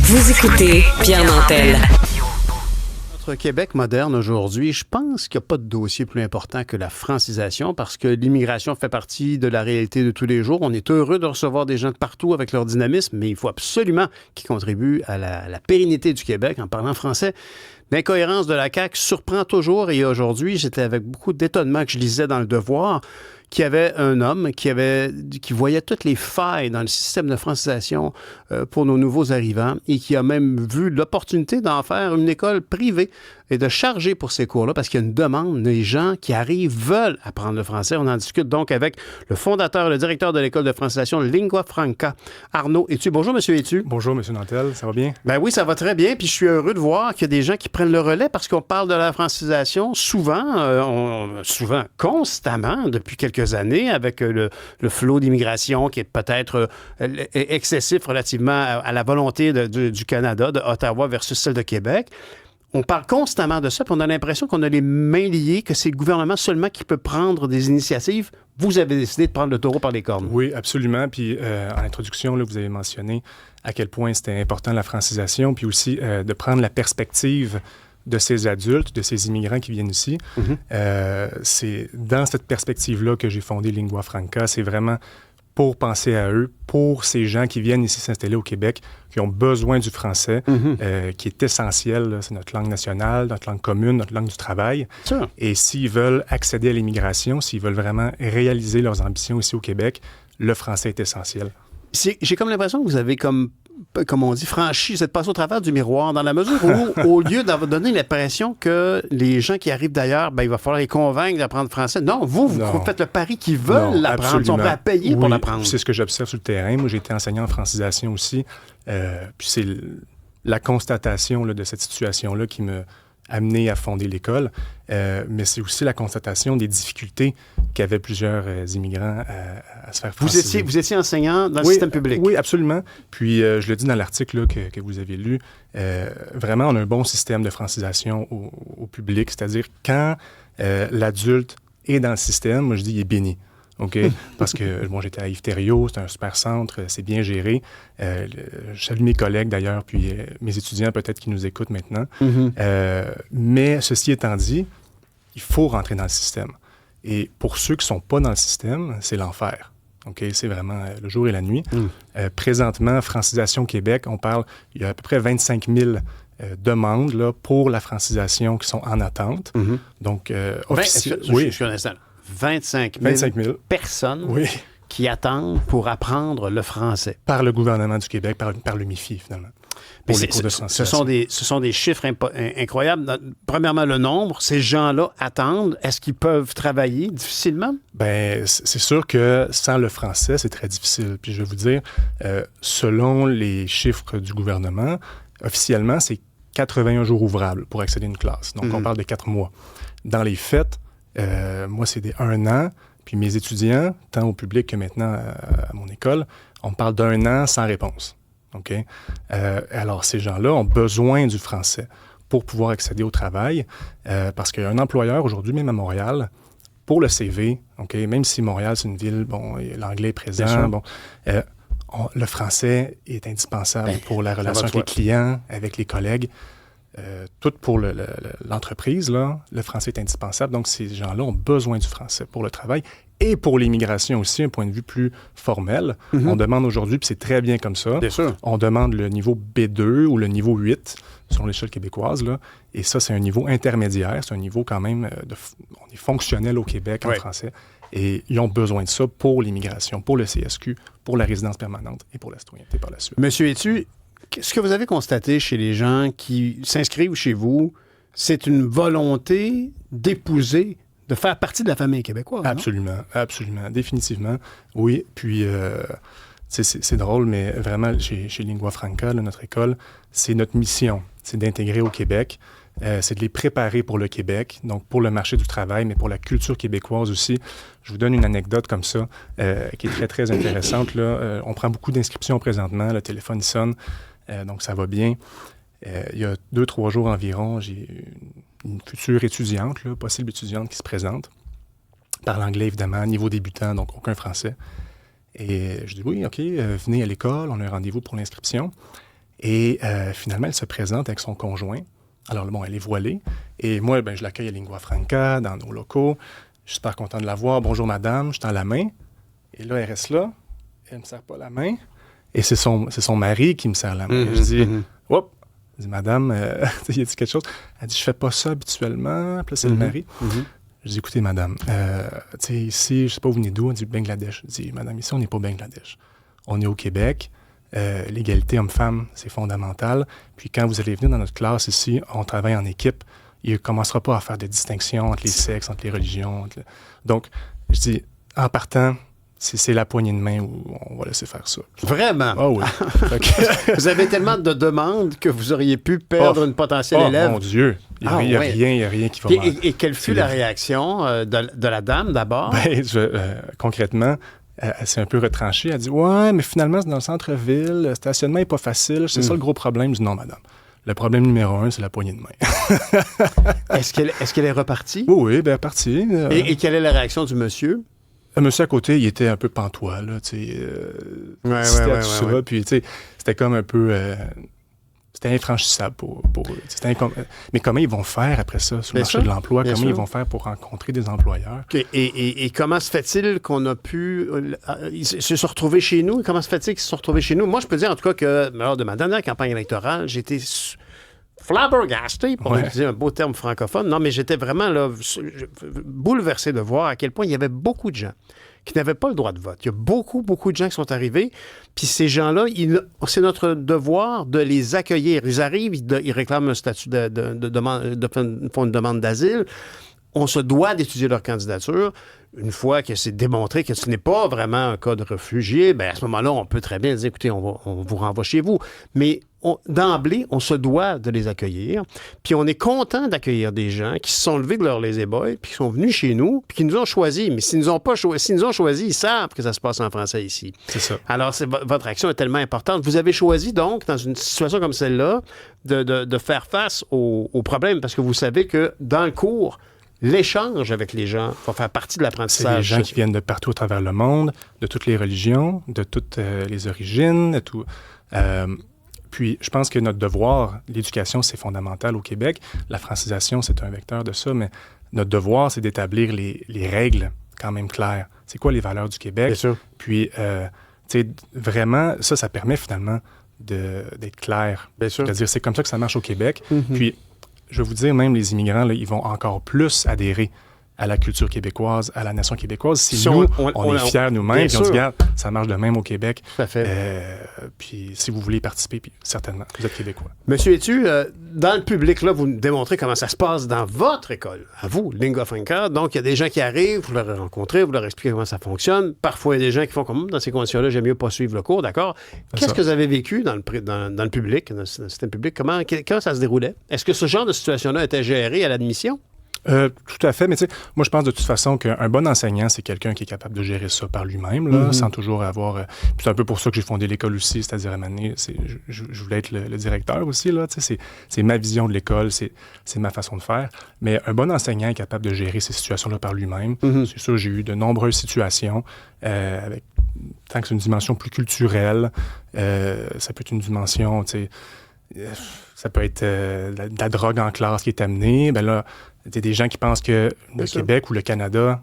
Vous écoutez Pierre Nantel. Notre Québec moderne aujourd'hui, je pense qu'il n'y a pas de dossier plus important que la francisation parce que l'immigration fait partie de la réalité de tous les jours. On est heureux de recevoir des gens de partout avec leur dynamisme, mais il faut absolument qu'ils contribuent à la pérennité du Québec en parlant français. L'incohérence de la CAQ surprend toujours et aujourd'hui, j'étais avec beaucoup d'étonnement que je lisais dans Le Devoir qu'il y avait un homme qui voyait toutes les failles dans le système de francisation pour nos nouveaux arrivants et qui a même vu l'opportunité d'en faire une école privée et de charger pour ces cours-là parce qu'il y a une demande. Les gens qui arrivent veulent apprendre le français. On en discute donc avec le fondateur, le directeur de l'école de francisation Lingua Franca, Arnaud Etu. Bonjour, M. Etu. Bonjour, M. Nantel. Ça va bien? Ben oui, ça va très bien. Puis je suis heureux de voir qu'il y a des gens qui prennent le relais parce qu'on parle de la francisation souvent, constamment, depuis quelques années, avec le flot d'immigration qui est peut-être excessif relativement à la volonté du Canada, de Ottawa versus celle de Québec. On parle constamment de ça, puis on a l'impression qu'on a les mains liées, que c'est le gouvernement seulement qui peut prendre des initiatives. Vous avez décidé de prendre le taureau par les cornes. Oui, absolument. Puis en introduction, là, vous avez mentionné à quel point c'était important la francisation, puis aussi de prendre la perspective de ces adultes, de ces immigrants qui viennent ici. C'est dans cette perspective-là que j'ai fondé Lingua Franca. C'est vraiment pour penser à eux, pour ces gens qui viennent ici s'installer au Québec, qui ont besoin du français, qui est essentiel. Là. C'est notre langue nationale, notre langue commune, notre langue du travail. Sure. Et s'ils veulent accéder à l'immigration, s'ils veulent vraiment réaliser leurs ambitions ici au Québec, le français est essentiel. J'ai comme l'impression que vous avez comme on dit, franchi, vous êtes passé au travers du miroir, dans la mesure où, au lieu d'avoir donné l'impression que les gens qui arrivent d'ailleurs, il va falloir les convaincre d'apprendre français. Non, vous faites le pari qu'ils veulent l'apprendre. Ils sont prêts à payer pour l'apprendre. C'est ce que j'observe sur le terrain. Moi, j'ai été enseignant en francisation aussi. Puis c'est la constatation là, de cette situation-là qui m'a amené à fonder l'école. Mais c'est aussi la constatation des difficultés qu'avaient plusieurs immigrants à se faire franciser. Vous étiez enseignant dans le système public? Oui, absolument. Puis, je le dis dans l'article là, que vous avez lu, vraiment, on a un bon système de francisation au public, c'est-à-dire quand l'adulte est dans le système, moi, je dis, il est béni. OK? Parce que, bon, j'étais à Yves-Thériault, c'est un super centre, c'est bien géré. Je salue mes collègues, d'ailleurs, puis mes étudiants, peut-être, qui nous écoutent maintenant. Mais, ceci étant dit, il faut rentrer dans le système. Et pour ceux qui ne sont pas dans le système, c'est l'enfer. OK? C'est vraiment le jour et la nuit. Présentement, Francisation Québec, il y a à peu près 25 000 demandes là, pour la francisation qui sont en attente. Donc, je suis un instant. 25 000 personnes qui attendent pour apprendre le français. Par le gouvernement du Québec, par le MIFI, finalement. Ce sont des chiffres incroyables. Premièrement, le nombre. Ces gens-là attendent. Est-ce qu'ils peuvent travailler difficilement? Bien, c'est sûr que sans le français, c'est très difficile. Puis je vais vous dire, selon les chiffres du gouvernement, officiellement, c'est 81 jours ouvrables pour accéder à une classe. Donc, on parle de 4 mois. Dans les faits, moi, c'est 1 an. Puis mes étudiants, tant au public que maintenant à mon école, on parle d'1 an sans réponse. OK? Alors, ces gens-là ont besoin du français pour pouvoir accéder au travail parce qu'un employeur, aujourd'hui, même à Montréal, pour le CV, OK, même si Montréal, c'est une ville, bon, l'anglais est présent, bon, le français est indispensable pour la relation avec les clients, avec les collègues. Tout pour l'entreprise, là, le français est indispensable. Donc, ces gens-là ont besoin du français pour le travail et pour l'immigration aussi, un point de vue plus formel. On demande aujourd'hui, puis c'est très bien comme ça, on demande le niveau B2 ou le niveau 8 sur l'échelle québécoise. Là, et ça, c'est un niveau intermédiaire. C'est un niveau quand même, on est fonctionnel au Québec en français. Et ils ont besoin de ça pour l'immigration, pour le CSQ, pour la résidence permanente et pour la citoyenneté par la suite. Monsieur Etu, ce que vous avez constaté chez les gens qui s'inscrivent chez vous, c'est une volonté d'épouser, de faire partie de la famille québécoise. Absolument, absolument, définitivement. Oui, puis c'est drôle, mais vraiment, chez Lingua Franca, là, notre école, c'est notre mission, c'est d'intégrer au Québec, c'est de les préparer pour le Québec, donc pour le marché du travail, mais pour la culture québécoise aussi. Je vous donne une anecdote comme ça, qui est très, très intéressante. Là. On prend beaucoup d'inscriptions présentement, le téléphone sonne, donc ça va bien. Il y a 2-3 jours environ, j'ai une future étudiante, là, possible étudiante qui se présente, parle anglais évidemment, niveau débutant, donc aucun français. Et je dis oui, OK, venez à l'école, on a un rendez-vous pour l'inscription. Et finalement, elle se présente avec son conjoint. Alors, bon, elle est voilée. Et moi, je l'accueille à Lingua Franca, dans nos locaux. Je suis super content de la voir. Bonjour, madame. Je tends la main. Et là, elle reste là. Elle ne me serre pas la main. Et c'est son mari qui me serre la main. Je dis, hop. Je dis, madame, il a dit quelque chose. Elle dit, je fais pas ça habituellement. Puis là, c'est le mari. Je dis, écoutez, madame, ici, je sais pas où vous venez d'où. Elle dit, Bangladesh. Je dis, madame, ici, on n'est pas au Bangladesh. On est au Québec. L'égalité homme-femme, c'est fondamental. Puis quand vous allez venir dans notre classe ici, on travaille en équipe. Il ne commencera pas à faire de distinction entre les sexes, entre les religions. Donc, je dis, en partant, c'est la poignée de main où on va laisser faire ça. Vraiment? Ah oui. Vous avez tellement de demandes que vous auriez pu perdre une potentielle élève. Oh mon Dieu! Il n'y a rien qui va mal. Et quelle fut la réaction de la dame, d'abord? Concrètement, elle s'est un peu retranchée. Elle dit, ouais, mais finalement, c'est dans le centre-ville. Le stationnement n'est pas facile. C'est ça le gros problème. Je dis, non, madame. Le problème numéro 1, c'est la poignée de main. Est-ce qu'elle est repartie? Oui, elle est partie. Et quelle est la réaction du monsieur? Le monsieur à côté, il était un peu pantois, là, tu sais. Puis, tu sais, c'était comme un peu... c'était infranchissable pour eux. Mais comment ils vont faire après ça sur le marché de l'emploi? Comment ils vont faire pour rencontrer des employeurs? Okay. Et comment se fait-il qu'on a pu se retrouver chez nous? Comment se fait-il qu'ils se sont retrouvés chez nous? Moi, je peux dire en tout cas que lors de ma dernière campagne électorale, j'étais flabbergasté, pour utiliser un beau terme francophone. Non, mais j'étais vraiment là, bouleversé de voir à quel point il y avait beaucoup de gens qui n'avaient pas le droit de vote. Il y a beaucoup de gens qui sont arrivés. Puis ces gens-là, c'est notre devoir de les accueillir. Ils arrivent, ils réclament un statut font une demande d'asile. On se doit d'étudier leur candidature. Une fois que c'est démontré que ce n'est pas vraiment un cas de réfugié, bien à ce moment-là, on peut très bien dire, écoutez, on vous renvoie chez vous. Mais d'emblée, on se doit de les accueillir. Puis on est content d'accueillir des gens qui se sont levés de leur lazy boy, puis qui sont venus chez nous, puis qui nous ont choisis. Mais s'ils nous ont choisis, ils savent que ça se passe en français ici. C'est ça. Alors, votre action est tellement importante. Vous avez choisi donc, dans une situation comme celle-là, de faire face aux problèmes, parce que vous savez que dans le cours, l'échange avec les gens va faire partie de l'apprentissage. C'est des gens qui viennent de partout à travers le monde, de toutes les religions, de toutes les origines, de tout. Puis, je pense que notre devoir, l'éducation, c'est fondamental au Québec. La francisation, c'est un vecteur de ça, mais notre devoir, c'est d'établir les règles quand même claires. C'est quoi les valeurs du Québec? Bien sûr. Puis, tu sais, vraiment, ça permet finalement d'être clair. Bien sûr. De dire, c'est comme ça que ça marche au Québec. Puis, je vais vous dire, même les immigrants, là, ils vont encore plus adhérer à la culture québécoise, à la nation québécoise. Si nous, on est fiers nous-mêmes, puis on dit, regarde, ça marche de même au Québec. Tout à fait. Puis si vous voulez participer, puis certainement, vous êtes Québécois. Monsieur Etu, dans le public, là, vous nous démontrez comment ça se passe dans votre école, à vous, Lingua Franca. Donc, il y a des gens qui arrivent, vous leur rencontrez, vous leur expliquez comment ça fonctionne. Parfois, il y a des gens qui font comme, dans ces conditions-là, j'aime mieux pas suivre le cours, d'accord? Qu'est-ce que vous avez vécu dans le public, dans le système public? Comment ça se déroulait? Est-ce que ce genre de situation-là était géré à l'admission? Tout à fait, mais tu sais, moi je pense de toute façon qu'un bon enseignant, c'est quelqu'un qui est capable de gérer ça par lui-même, là, sans toujours avoir... c'est un peu pour ça que j'ai fondé l'école aussi, c'est-à-dire à un moment donné, je voulais être le directeur aussi, là, tu sais, c'est ma vision de l'école, c'est ma façon de faire, mais un bon enseignant est capable de gérer ces situations-là par lui-même. C'est sûr, j'ai eu de nombreuses situations, tant que c'est une dimension plus culturelle, ça peut être une dimension, tu sais... ça peut être de la drogue en classe qui est amenée. Ben là, il y a des gens qui pensent que le Québec ou le Canada...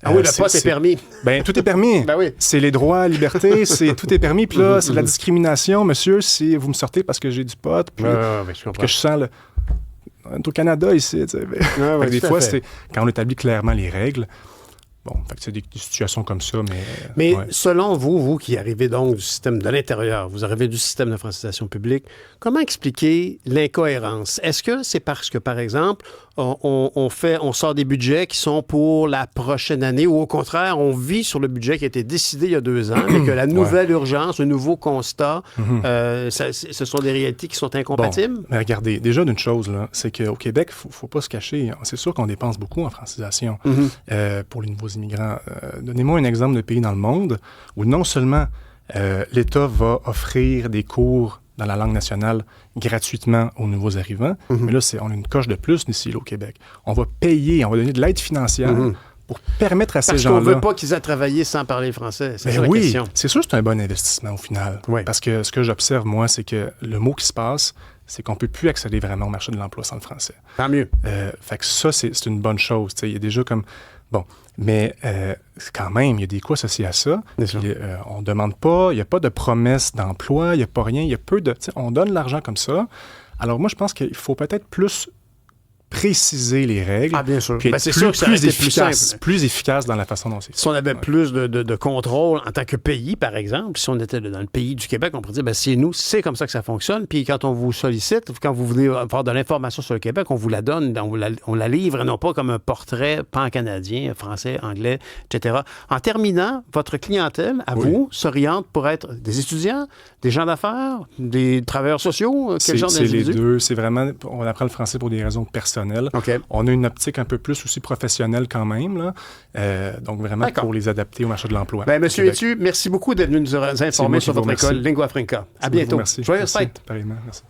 Ah oui, le pote est permis. Ben tout est permis. Ben oui. C'est les droits, liberté, tout est permis. Puis là, c'est de la discrimination, monsieur, si vous me sortez parce que j'ai du pot, puis que je sens le... On est au Canada ici, tu sais. Des fois, c'est quand on établit clairement les règles. Bon, fait que c'est des situations comme ça, mais... Mais selon vous qui arrivez donc du système de l'intérieur, vous arrivez du système de francisation publique, comment expliquer l'incohérence? Est-ce que c'est parce que, par exemple, on sort des budgets qui sont pour la prochaine année ou au contraire, on vit sur le budget qui a été décidé il y a 2 ans, mais que la nouvelle urgence, le nouveau constat, ce sont des réalités qui sont incompatibles? Bon, mais regardez, déjà d'une chose, là, c'est qu'au Québec, il ne faut pas se cacher. C'est sûr qu'on dépense beaucoup en francisation pour les nouveaux immigrants. Donnez-moi un exemple de pays dans le monde où non seulement l'État va offrir des cours dans la langue nationale gratuitement aux nouveaux arrivants, mais là, on a une coche de plus ici, là, au Québec. On va payer, on va donner de l'aide financière pour permettre à ces Parce qu'on gens-là... ne veut pas qu'ils aient travaillé sans parler français. C'est ça la oui, question. c'est sûr que c'est un bon investissement au final. Oui. Parce que ce que j'observe, moi, c'est que le mot qui se passe, c'est qu'on ne peut plus accéder vraiment au marché de l'emploi sans le français. Tant mieux. Fait que ça, c'est une bonne chose. Il y a déjà comme... Bon, mais quand même, il y a des coûts associés à ça. On ne demande pas, il n'y a pas de promesse d'emploi, il n'y a pas rien, il y a peu de... On donne l'argent comme ça. Alors moi, je pense qu'il faut peut-être plus préciser les règles. Ah, bien sûr. Puis C'est sûr que ça aurait été plus simple. Plus efficace dans la façon dont c'est fait. Si on avait plus de contrôle en tant que pays, par exemple, si on était dans le pays du Québec, on pourrait dire, c'est nous, c'est comme ça que ça fonctionne. Puis quand on vous sollicite, quand vous voulez avoir de l'information sur le Québec, on vous la donne, on la livre, non pas comme un portrait pan-canadien, français, anglais, etc. En terminant, votre clientèle, à vous, s'oriente pour être des étudiants, des gens d'affaires, des travailleurs sociaux, quel genre d'individus? C'est les deux. C'est vraiment, on apprend le français pour des raisons personnelles. Okay. On a une optique un peu plus aussi professionnelle quand même, là. Donc vraiment pour les adapter au marché de l'emploi. Monsieur Etu, merci beaucoup d'être venu nous informer sur votre école Lingua Franca. À bientôt. Merci. Joyeuse fête. Pareillement. Merci.